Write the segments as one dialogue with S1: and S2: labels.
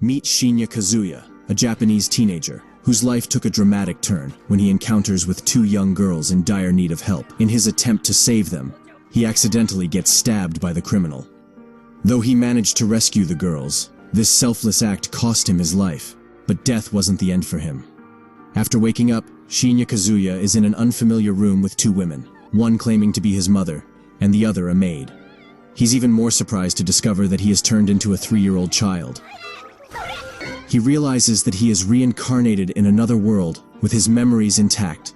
S1: Meet Shinya Kazuya, a Japanese teenager, whose life took a dramatic turn when he encounters with two young girls in dire need of help. In his attempt to save them, he accidentally gets stabbed by the criminal. Though he managed to rescue the girls, this selfless act cost him his life, but death wasn't the end for him. After waking up, Shinya Kazuya is in an unfamiliar room with two women, one claiming to be his mother, and the other a maid. He's even more surprised to discover that he has turned into a 3-year-old child. He realizes that he is reincarnated in another world, with his memories intact.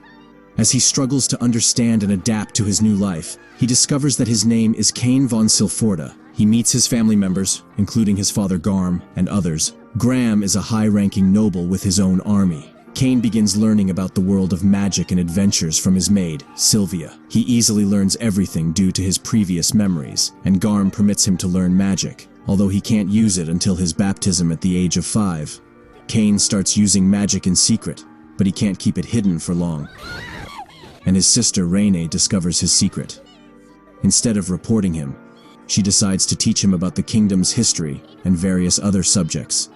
S1: As he struggles to understand and adapt to his new life, he discovers that his name is Cain von Silford. He meets his family members, including his father Garm and others. Graham is a high-ranking noble with his own army. Cain begins learning about the world of magic and adventures from his maid, Sylvia. He easily learns everything due to his previous memories, and Garm permits him to learn magic, although he can't use it until his baptism at the age of 5. Cain starts using magic in secret, but he can't keep it hidden for long. And his sister Reine discovers his secret. Instead of reporting him, she decides to teach him about the kingdom's history and various other subjects.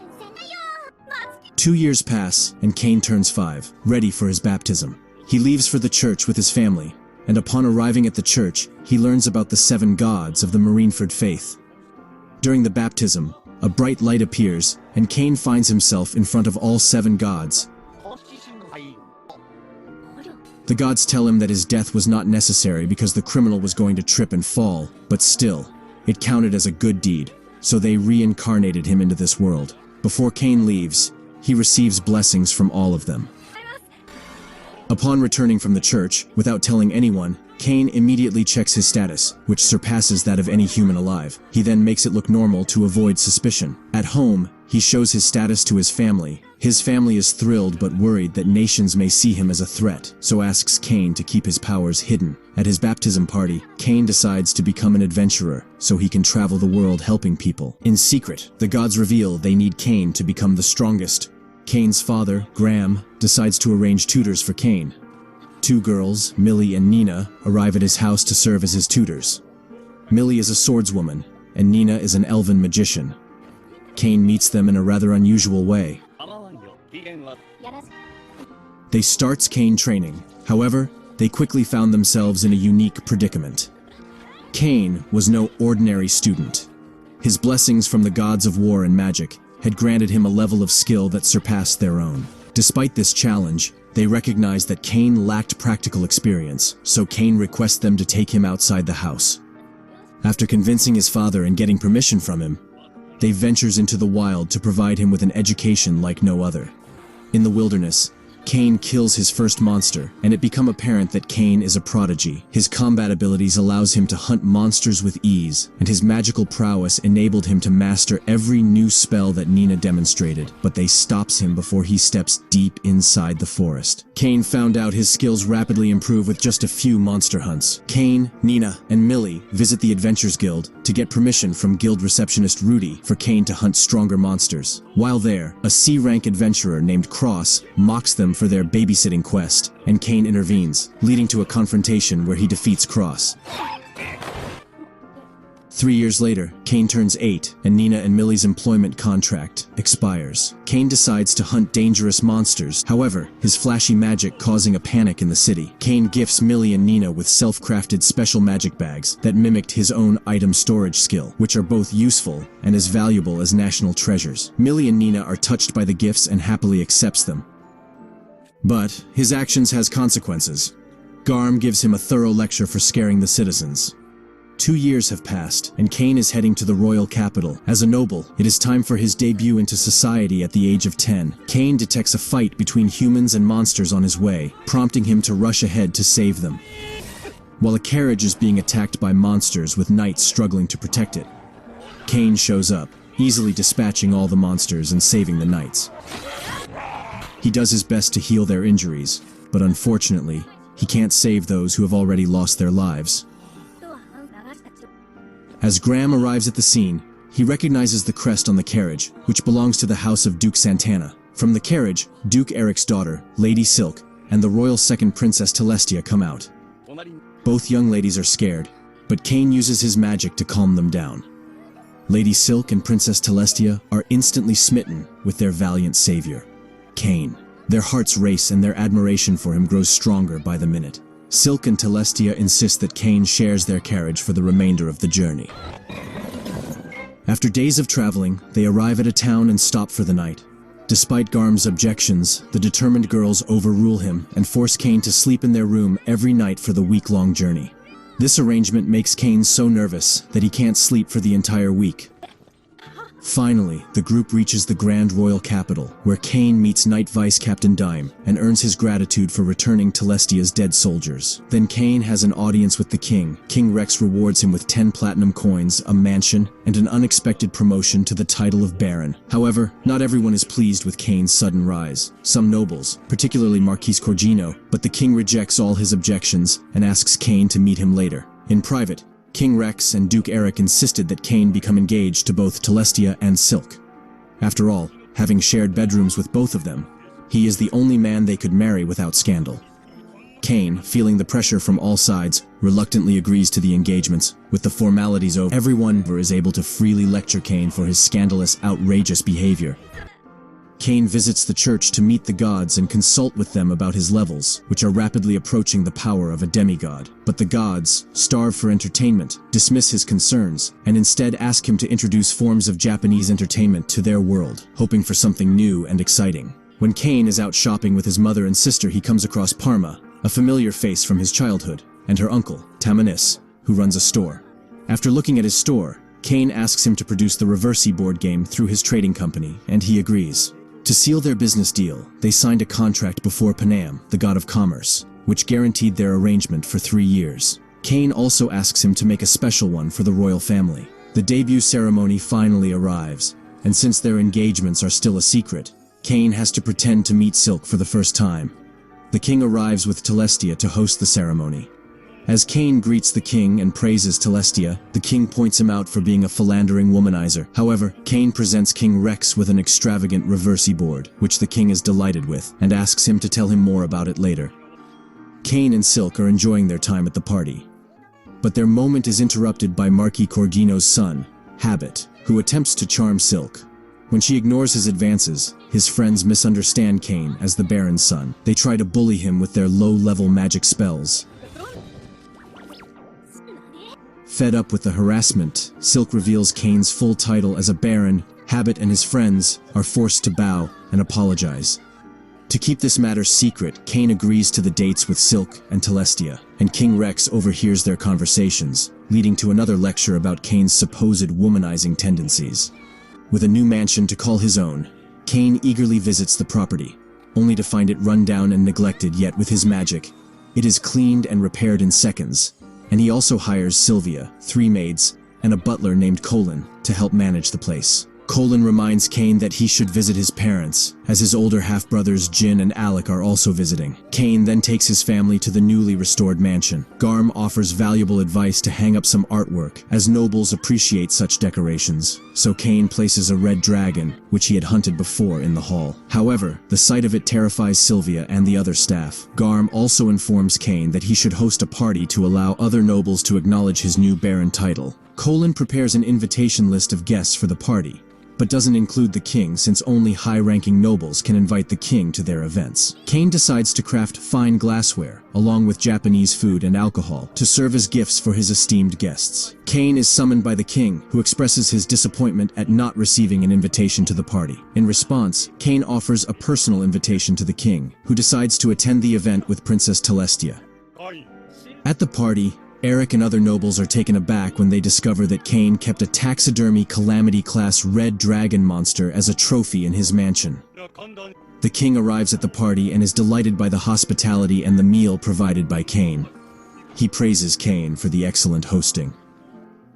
S1: 2 years pass, and Cain turns 5, ready for his baptism. He leaves for the church with his family, and upon arriving at the church, he learns about the 7 gods of the Marineford faith. During the baptism, a bright light appears, and Cain finds himself in front of all 7 gods. The gods tell him that his death was not necessary because the criminal was going to trip and fall, but still, it counted as a good deed, so they reincarnated him into this world. Before Cain leaves, he receives blessings from all of them. Upon returning from the church, without telling anyone, Cain immediately checks his status, which surpasses that of any human alive. He then makes it look normal to avoid suspicion. At home, he shows his status to his family. His family is thrilled but worried that nations may see him as a threat, so asks Cain to keep his powers hidden. At his baptism party, Cain decides to become an adventurer, so he can travel the world helping people. In secret, the gods reveal they need Cain to become the strongest. Cain's father, Graham, decides to arrange tutors for Cain. 2 girls, Millie and Nina, arrive at his house to serve as his tutors. Millie is a swordswoman, and Nina is an elven magician. Cain meets them in a rather unusual way. They starts Cain training. However, they quickly found themselves in a unique predicament. Cain was no ordinary student. His blessings from the gods of war and magic had granted him a level of skill that surpassed their own. Despite this challenge, they recognized that Cain lacked practical experience, so Cain requests them to take him outside the house. After convincing his father and getting permission from him, they ventures into the wild to provide him with an education like no other. In the wilderness, Cain kills his first monster, and it becomes apparent that Cain is a prodigy. His combat abilities allows him to hunt monsters with ease, and his magical prowess enabled him to master every new spell that Nina demonstrated, but they stops him before he steps deep inside the forest. Cain found out his skills rapidly improve with just a few monster hunts. Cain, Nina, and Millie visit the Adventures Guild to get permission from guild receptionist Rudy for Cain to hunt stronger monsters. While there, a C-rank adventurer named Cross mocks them for their babysitting quest, and Cain intervenes, leading to a confrontation where he defeats Cross. 3 years later, Cain turns 8, and Nina and Millie's employment contract expires. Cain decides to hunt dangerous monsters. However, his flashy magic causing a panic in the city. Cain gifts Millie and Nina with self-crafted special magic bags that mimicked his own item storage skill, which are both useful and as valuable as national treasures. Millie and Nina are touched by the gifts and happily accepts them. But his actions has consequences. Garm gives him a thorough lecture for scaring the citizens. 2 years have passed, and Cain is heading to the royal capital. As a noble, it is time for his debut into society at the age of 10. Cain detects a fight between humans and monsters on his way, prompting him to rush ahead to save them. While a carriage is being attacked by monsters with knights struggling to protect it, Cain shows up, easily dispatching all the monsters and saving the knights. He does his best to heal their injuries, but unfortunately, he can't save those who have already lost their lives. As Graham arrives at the scene, he recognizes the crest on the carriage, which belongs to the house of Duke Santana. From the carriage, Duke Eric's daughter, Lady Silk, and the royal second Princess Telestia come out. Both young ladies are scared, but Cain uses his magic to calm them down. Lady Silk and Princess Celestia are instantly smitten with their valiant savior, Cain. Their hearts race and their admiration for him grows stronger by the minute. Silk and Celestia insist that Cain shares their carriage for the remainder of the journey. After days of traveling, they arrive at a town and stop for the night. Despite Garm's objections, the determined girls overrule him and force Cain to sleep in their room every night for the week-long journey. This arrangement makes Cain so nervous that he can't sleep for the entire week. Finally, the group reaches the Grand Royal Capital, where Cain meets Knight Vice Captain Dime and earns his gratitude for returning Celestia's dead soldiers. Then Cain has an audience with the king. King Rex rewards him with 10 platinum coins, a mansion, and an unexpected promotion to the title of Baron. However, not everyone is pleased with Cain's sudden rise. Some nobles, particularly Marquis Corgino, but the king rejects all his objections and asks Cain to meet him later. In private, King Rex and Duke Eric insisted that Cain become engaged to both Celestia and Silk. After all, having shared bedrooms with both of them, he is the only man they could marry without scandal. Cain, feeling the pressure from all sides, reluctantly agrees to the engagements. With the formalities over, everyone is able to freely lecture Cain for his scandalous, outrageous behavior. Cain visits the church to meet the gods and consult with them about his levels, which are rapidly approaching the power of a demigod. But the gods, starved for entertainment, dismiss his concerns, and instead ask him to introduce forms of Japanese entertainment to their world, hoping for something new and exciting. When Cain is out shopping with his mother and sister, he comes across Parma, a familiar face from his childhood, and her uncle, Tamanis, who runs a store. After looking at his store, Cain asks him to produce the Reversi board game through his trading company, and he agrees. To seal their business deal, they signed a contract before Panam, the god of commerce, which guaranteed their arrangement for 3 years. Cain also asks him to make a special one for the royal family. The debut ceremony finally arrives, and since their engagements are still a secret, Cain has to pretend to meet Silk for the first time. The king arrives with Celestia to host the ceremony. As Cain greets the king and praises Celestia, the king points him out for being a philandering womanizer. However, Cain presents King Rex with an extravagant Reversi board, which the king is delighted with, and asks him to tell him more about it later. Cain and Silk are enjoying their time at the party. But their moment is interrupted by Marquis Corgino's son, Habit, who attempts to charm Silk. When she ignores his advances, his friends misunderstand Cain as the Baron's son. They try to bully him with their low-level magic spells. Fed up with the harassment, Silk reveals Cain's full title as a baron. Habit and his friends are forced to bow and apologize. To keep this matter secret, Cain agrees to the dates with Silk and Celestia, and King Rex overhears their conversations, leading to another lecture about Cain's supposed womanizing tendencies. With a new mansion to call his own, Cain eagerly visits the property, only to find it run down and neglected. Yet with his magic, it is cleaned and repaired in seconds. And he also hires Sylvia, 3 maids, and a butler named Colin to help manage the place. Colin reminds Cain that he should visit his parents, as his older half-brothers Jin and Alec are also visiting. Cain then takes his family to the newly restored mansion. Garm offers valuable advice to hang up some artwork, as nobles appreciate such decorations. So Cain places a red dragon, which he had hunted before, in the hall. However, the sight of it terrifies Sylvia and the other staff. Garm also informs Cain that he should host a party to allow other nobles to acknowledge his new baron title. Colin prepares an invitation list of guests for the party, but doesn't include the king since only high-ranking nobles can invite the king to their events. Cain decides to craft fine glassware, along with Japanese food and alcohol, to serve as gifts for his esteemed guests. Cain is summoned by the king, who expresses his disappointment at not receiving an invitation to the party. In response, Cain offers a personal invitation to the king, who decides to attend the event with Princess Celestia. At the party, Eric and other nobles are taken aback when they discover that Cain kept a taxidermy Calamity-class red dragon monster as a trophy in his mansion. The king arrives at the party and is delighted by the hospitality and the meal provided by Cain. He praises Cain for the excellent hosting.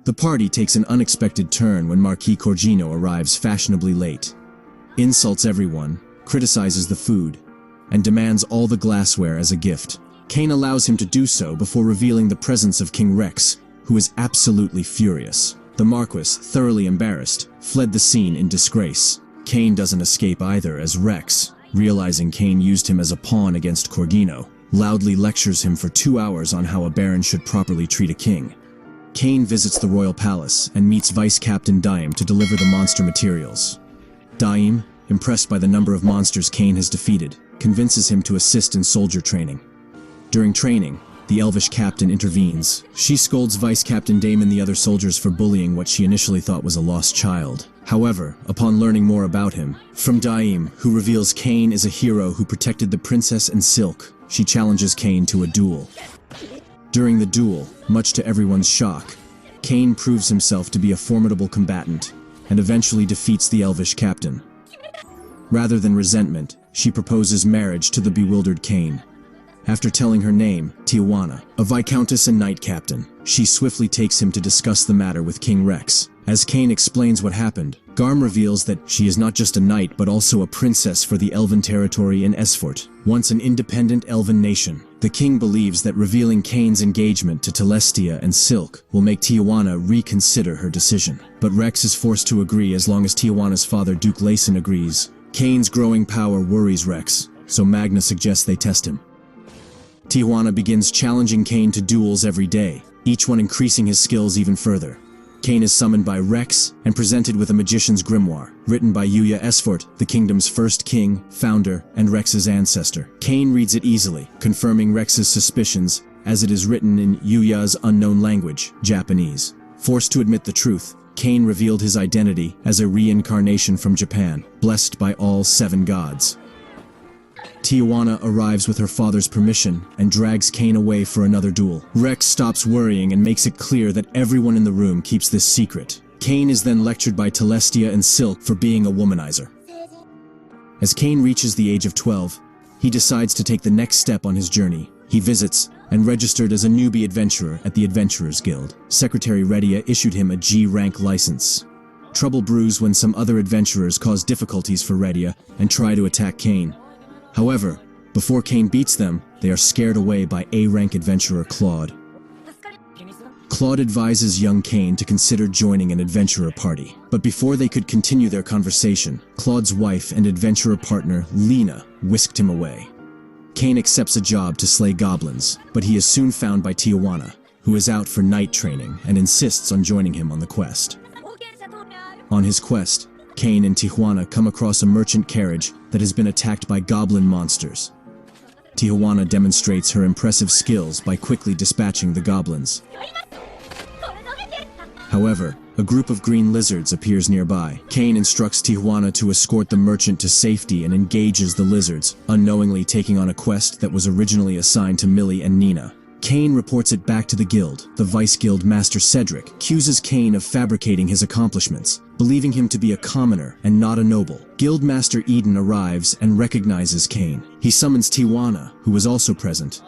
S1: The party takes an unexpected turn when Marquis Corgino arrives fashionably late, insults everyone, criticizes the food, and demands all the glassware as a gift. Cain allows him to do so before revealing the presence of King Rex, who is absolutely furious. The Marquis, thoroughly embarrassed, fled the scene in disgrace. Cain doesn't escape either, as Rex, realizing Cain used him as a pawn against Corgino, loudly lectures him for 2 hours on how a baron should properly treat a king. Cain visits the royal palace and meets Vice Captain Daim to deliver the monster materials. Daim, impressed by the number of monsters Cain has defeated, convinces him to assist in soldier training. During training, the elvish captain intervenes. She scolds Vice Captain Daim and the other soldiers for bullying what she initially thought was a lost child. However, upon learning more about him, from Daim, who reveals Cain is a hero who protected the princess and Silk, she challenges Cain to a duel. During the duel, much to everyone's shock, Cain proves himself to be a formidable combatant and eventually defeats the elvish captain. Rather than resentment, she proposes marriage to the bewildered Cain. After telling her name, Tijuana, a viscountess and knight captain, she swiftly takes him to discuss the matter with King Rex. As Cain explains what happened, Garm reveals that she is not just a knight but also a princess for the elven territory in Esfort, once an independent elven nation. The king believes that revealing Cain's engagement to Telestia and Silk will make Tijuana reconsider her decision. But Rex is forced to agree as long as Tijuana's father Duke Layson agrees. Cain's growing power worries Rex, so Magna suggests they test him. Tijuana begins challenging Cain to duels every day, each one increasing his skills even further. Cain is summoned by Rex and presented with a magician's grimoire, written by Yuya Esfort, the kingdom's first king, founder, and Rex's ancestor. Cain reads it easily, confirming Rex's suspicions, as it is written in Yuya's unknown language, Japanese. Forced to admit the truth, Cain revealed his identity as a reincarnation from Japan, blessed by all 7 gods. Tijuana arrives with her father's permission and drags Cain away for another duel. Rex stops worrying and makes it clear that everyone in the room keeps this secret. Cain is then lectured by Telestia and Silk for being a womanizer. As Cain reaches the age of 12, he decides to take the next step on his journey. He visits and registered as a newbie adventurer at the Adventurers Guild. Secretary Redia issued him a G-rank license. Trouble brews when some other adventurers cause difficulties for Redia and try to attack Cain. However, before Cain beats them, they are scared away by A-rank adventurer Claude. Claude advises young Cain to consider joining an adventurer party. But before they could continue their conversation, Claude's wife and adventurer partner, Lena, whisked him away. Cain accepts a job to slay goblins, but he is soon found by Tijuana, who is out for night training and insists on joining him on the quest. On his quest, Cain and Tijuana come across a merchant carriage that has been attacked by goblin monsters. Tijuana demonstrates her impressive skills by quickly dispatching the goblins. However, a group of green lizards appears nearby. Cain instructs Tijuana to escort the merchant to safety and engages the lizards, unknowingly taking on a quest that was originally assigned to Millie and Nina. Cain reports it back to the guild. The Vice Guild Master Cedric accuses Cain of fabricating his accomplishments, believing him to be a commoner and not a noble. Guild Master Eden arrives and recognizes Cain. He summons Tijuana, who was also present.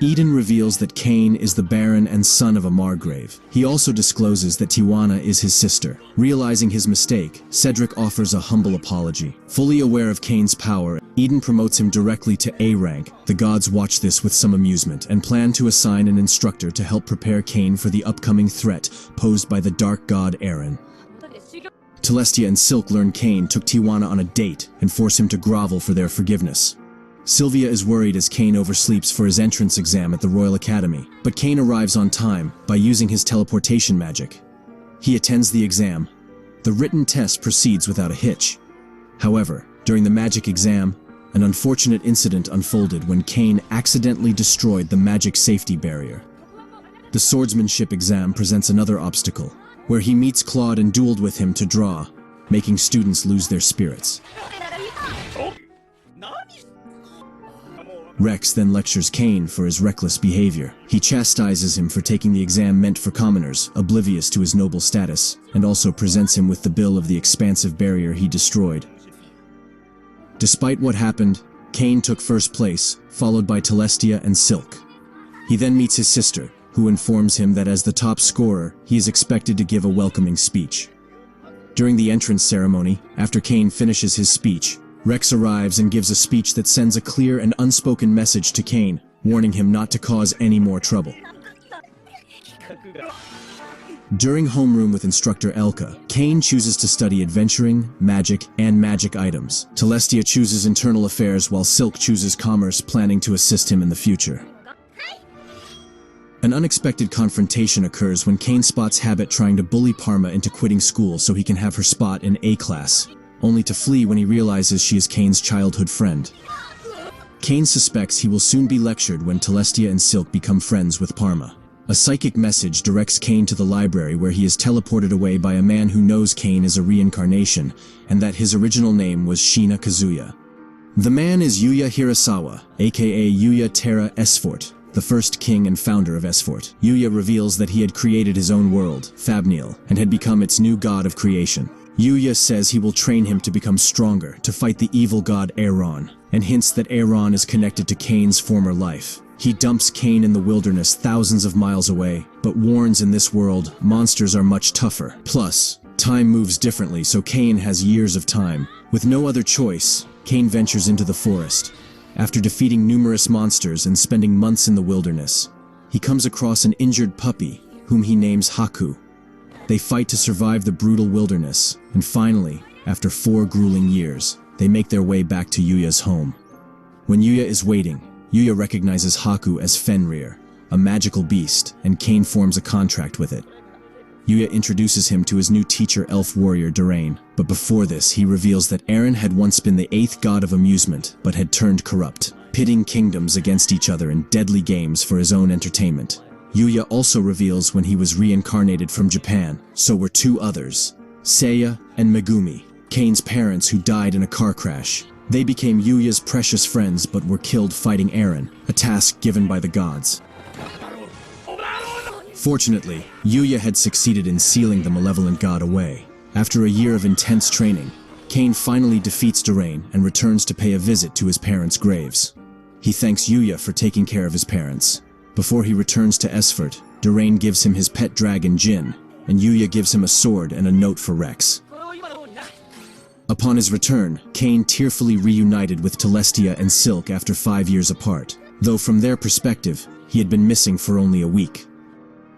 S1: Eden reveals that Cain is the Baron and son of a margrave. He also discloses that Tijuana is his sister. Realizing his mistake, Cedric offers a humble apology. Fully aware of Cain's power, Eden promotes him directly to A rank. The gods watch this with some amusement and plan to assign an instructor to help prepare Cain for the upcoming threat posed by the dark god Eren. Telestia and Silk learn Cain took Tijuana on a date and force him to grovel for their forgiveness. Sylvia is worried as Cain oversleeps for his entrance exam at the Royal Academy, but Cain arrives on time by using his teleportation magic. He attends the exam. The written test proceeds without a hitch. However, during the magic exam, an unfortunate incident unfolded when Cain accidentally destroyed the magic safety barrier. The swordsmanship exam presents another obstacle, where he meets Claude and dueled with him to draw, making students lose their spirits. Rex then lectures Cain for his reckless behavior. He chastises him for taking the exam meant for commoners, oblivious to his noble status, and also presents him with the bill of the expansive barrier he destroyed. Despite what happened, Cain took first place, followed by Telestia and Silk. He then meets his sister, who informs him that as the top scorer, he is expected to give a welcoming speech. During the entrance ceremony, after Cain finishes his speech, Rex arrives and gives a speech that sends a clear and unspoken message to Cain, warning him not to cause any more trouble. During homeroom with instructor Elka, Cain chooses to study adventuring, magic, and magic items. Telestia chooses internal affairs while Silk chooses commerce, planning to assist him in the future. An unexpected confrontation occurs when Cain spots Habit trying to bully Parma into quitting school so he can have her spot in A class, only to flee when he realizes she is Cain's childhood friend. Cain suspects he will soon be lectured when Celestia and Silk become friends with Parma. A psychic message directs Cain to the library where he is teleported away by a man who knows Cain is a reincarnation and that his original name was Shiina Kazuya. The man is Yuya Hirasawa, aka Yuya Terra Esfort, the first king and founder of Esfort. Yuya reveals that he had created his own world, Fabniel, and had become its new god of creation. Yuya says he will train him to become stronger, to fight the evil god Aaron, and hints that Aaron is connected to Cain's former life. He dumps Cain in the wilderness thousands of miles away, but warns in this world, monsters are much tougher. Plus, time moves differently, so Cain has years of time. With no other choice, Cain ventures into the forest. After defeating numerous monsters and spending months in the wilderness, he comes across an injured puppy, whom he names Haku. They fight to survive the brutal wilderness, and finally, after 4 grueling years, they make their way back to Yuya's home. When Yuya is waiting, Yuya recognizes Haku as Fenrir, a magical beast, and Cain forms a contract with it. Yuya introduces him to his new teacher elf warrior Durain, but before this he reveals that Aaron had once been the 8th god of amusement, but had turned corrupt, pitting kingdoms against each other in deadly games for his own entertainment. Yuya also reveals when he was reincarnated from Japan, so were 2 others, Seiya and Megumi, Cain's parents who died in a car crash. They became Yuya's precious friends but were killed fighting Aaron, a task given by the gods. Fortunately, Yuya had succeeded in sealing the malevolent god away. After a year of intense training, Cain finally defeats Durain and returns to pay a visit to his parents' graves. He thanks Yuya for taking care of his parents. Before he returns to Esfort, Durain gives him his pet dragon Jin, and Yuya gives him a sword and a note for Rex. Upon his return, Cain tearfully reunited with Celestia and Silk after 5 years apart, though from their perspective, he had been missing for only a week.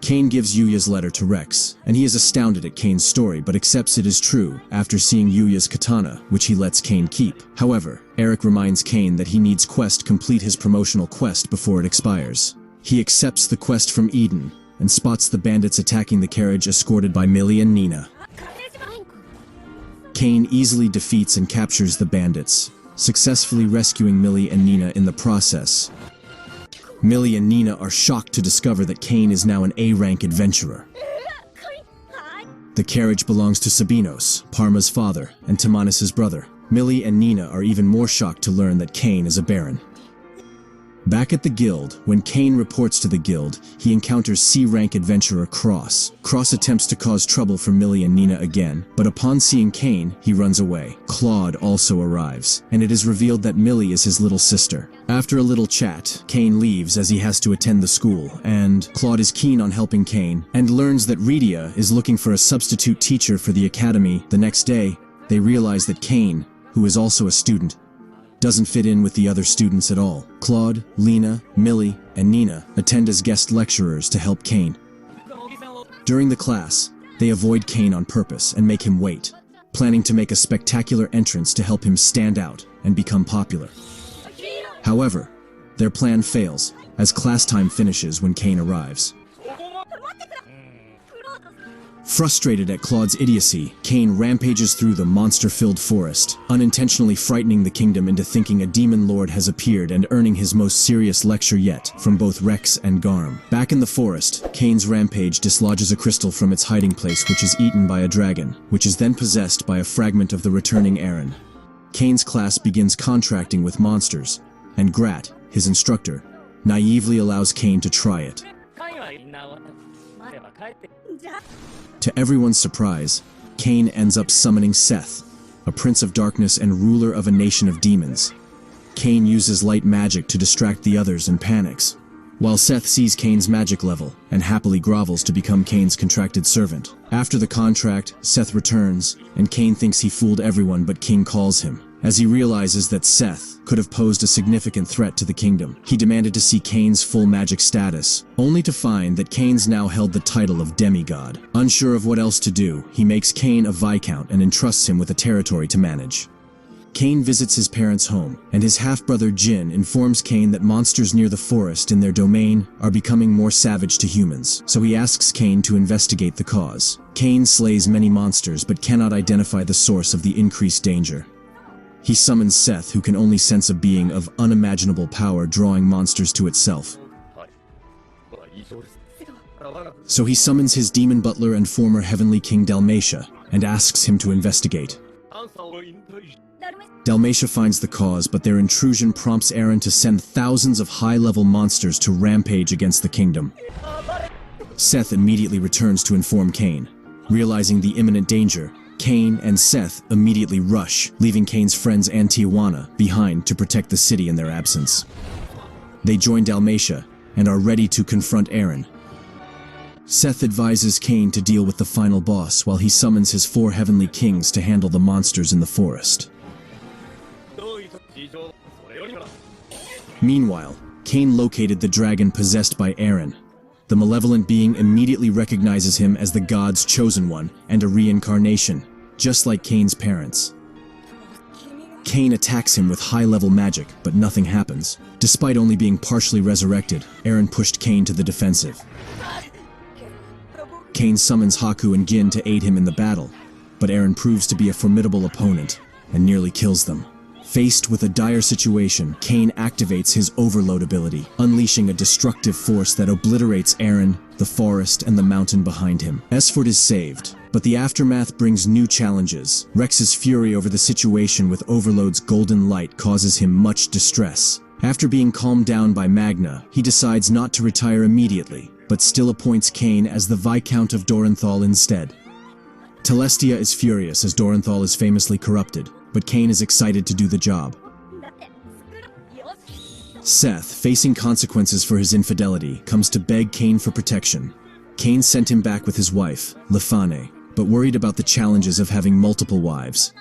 S1: Cain gives Yuya's letter to Rex, and he is astounded at Cain's story but accepts it as true after seeing Yuya's katana, which he lets Cain keep. However, Eric reminds Cain that he needs Quest complete his promotional quest before it expires. He accepts the quest from Eden, and spots the bandits attacking the carriage escorted by Millie and Nina. Cain easily defeats and captures the bandits, successfully rescuing Millie and Nina in the process. Millie and Nina are shocked to discover that Cain is now an A-rank adventurer. The carriage belongs to Sabinos, Parma's father, and Timanis' brother. Millie and Nina are even more shocked to learn that Cain is a baron. Back at the guild, when Cain reports to the guild, he encounters C-rank adventurer Cross. Cross attempts to cause trouble for Millie and Nina again, but upon seeing Cain, he runs away. Claude also arrives, and it is revealed that Millie is his little sister. After a little chat, Cain leaves as he has to attend the school, and Claude is keen on helping Cain, and learns that Rydia is looking for a substitute teacher for the academy. The next day, they realize that Cain, who is also a student, doesn't fit in with the other students at all. Claude, Lena, Millie, and Nina attend as guest lecturers to help Cain. During the class, they avoid Cain on purpose and make him wait, planning to make a spectacular entrance to help him stand out and become popular. However, their plan fails, as class time finishes when Cain arrives. Frustrated at Claude's idiocy, Cain rampages through the monster-filled forest, unintentionally frightening the kingdom into thinking a demon lord has appeared and earning his most serious lecture yet from both Rex and Garm. Back in the forest, Cain's rampage dislodges a crystal from its hiding place which is eaten by a dragon, which is then possessed by a fragment of the returning Aaron. Cain's class begins contracting with monsters, and Grat, his instructor, naively allows Cain to try it. To everyone's surprise, Cain ends up summoning Seth, a prince of darkness and ruler of a nation of demons. Cain uses light magic to distract the others and panics, while Seth sees Cain's magic level and happily grovels to become Cain's contracted servant. After the contract, Seth returns, and Cain thinks he fooled everyone but King calls him. As he realizes that Seth could have posed a significant threat to the kingdom, he demanded to see Cain's full magic status, only to find that Cain's now held the title of demigod. Unsure of what else to do, he makes Cain a viscount and entrusts him with a territory to manage. Cain visits his parents' home, and his half-brother Jin informs Cain that monsters near the forest in their domain are becoming more savage to humans, so he asks Cain to investigate the cause. Cain slays many monsters but cannot identify the source of the increased danger. He summons Seth, who can only sense a being of unimaginable power drawing monsters to itself. So he summons his demon butler and former heavenly king Dalmatia, and asks him to investigate. Dalmatia finds the cause, but their intrusion prompts Eren to send thousands of high-level monsters to rampage against the kingdom. Seth immediately returns to inform Cain. Realizing the imminent danger, Cain and Seth immediately rush, leaving Cain's friends and Tijuana behind to protect the city in their absence. They join Dalmatia and are ready to confront Eren. Seth advises Cain to deal with the final boss while he summons his 4 heavenly kings to handle the monsters in the forest. Meanwhile, Cain located the dragon possessed by Eren. The malevolent being immediately recognizes him as the god's chosen one and a reincarnation, just like Cain's parents. Cain attacks him with high-level magic, but nothing happens. Despite only being partially resurrected, Eren pushed Cain to the defensive. Cain summons Haku and Gin to aid him in the battle, but Eren proves to be a formidable opponent and nearly kills them. Faced with a dire situation, Cain activates his overload ability, unleashing a destructive force that obliterates Eren, the forest, and the mountain behind him. Esford is saved, but the aftermath brings new challenges. Rex's fury over the situation with Overload's golden light causes him much distress. After being calmed down by Magna, he decides not to retire immediately, but still appoints Cain as the Viscount of Dorenthal instead. Telestia is furious as Dorenthal is famously corrupted, but Cain is excited to do the job. Seth, facing consequences for his infidelity, comes to beg Cain for protection. Cain sent him back with his wife, Lefane, but worried about the challenges of having multiple wives.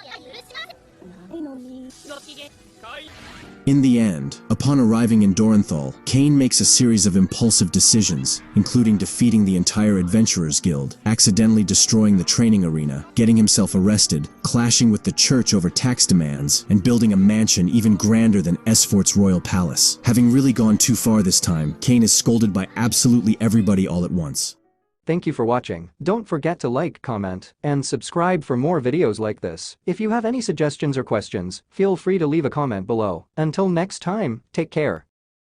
S1: In the end, upon arriving in Dorenthal, Cain makes a series of impulsive decisions, including defeating the entire Adventurers Guild, accidentally destroying the training arena, getting himself arrested, clashing with the church over tax demands, and building a mansion even grander than Esfort's royal palace. Having really gone too far this time, Cain is scolded by absolutely everybody all at once.
S2: Thank you for watching. Don't forget to like, comment, and subscribe for more videos like this. If you have any suggestions or questions, feel free to leave a comment below. Until next time, take care.